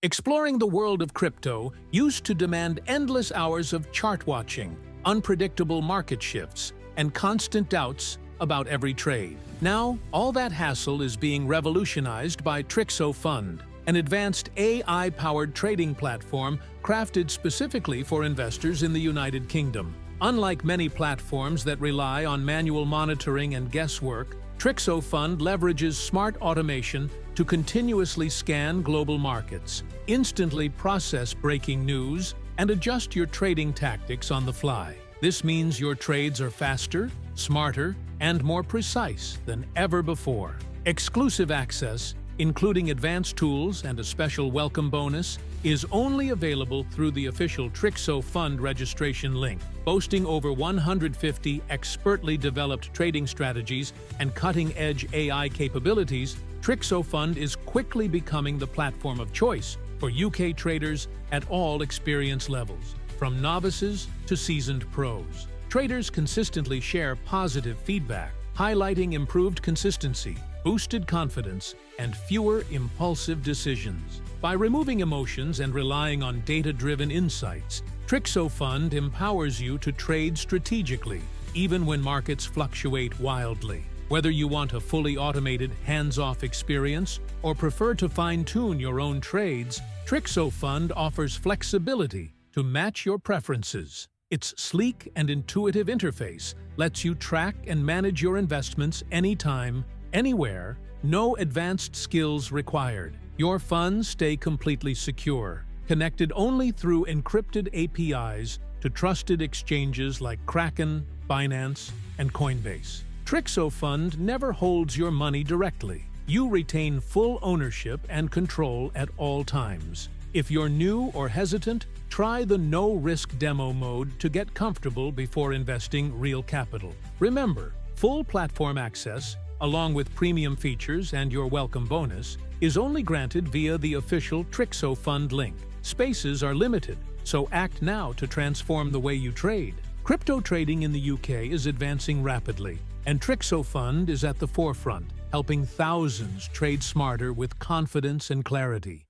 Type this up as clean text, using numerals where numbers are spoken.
Exploring the world of crypto used to demand endless hours of chart watching, unpredictable market shifts, and constant doubts about every trade. Now, all that hassle is being revolutionized by Trixo Fund, an advanced AI-powered trading platform crafted specifically for investors in the United Kingdom. Unlike many platforms that rely on manual monitoring and guesswork, Trixo Fund leverages smart automation to continuously scan global markets, instantly process breaking news, and adjust your trading tactics on the fly. This means your trades are faster, smarter, and more precise than ever before. Exclusive access, including advanced tools and a special welcome bonus, is only available through the official Trixo Fund registration link. Boasting over 150 expertly developed trading strategies and cutting-edge AI capabilities, Trixo Fund is quickly becoming the platform of choice for UK traders at all experience levels, from novices to seasoned pros. Traders consistently share positive feedback, highlighting improved consistency, boosted confidence, and fewer impulsive decisions. By removing emotions and relying on data-driven insights, Trixo Fund empowers you to trade strategically, even when markets fluctuate wildly. Whether you want a fully automated, hands-off experience or prefer to fine-tune your own trades, Trixo Fund offers flexibility to match your preferences. Its sleek and intuitive interface lets you track and manage your investments anytime, anywhere, no advanced skills required. Your funds stay completely secure, connected only through encrypted APIs to trusted exchanges like Kraken, Binance, and Coinbase. Trixo Fund never holds your money directly. You retain full ownership and control at all times. If you're new or hesitant, try the no-risk demo mode to get comfortable before investing real capital. Remember, full platform access, along with premium features and your welcome bonus, is only granted via the official Trixo Fund link. Spaces are limited, so act now to transform the way you trade. Crypto trading in the UK is advancing rapidly, and Trixo Fund is at the forefront, helping thousands trade smarter with confidence and clarity.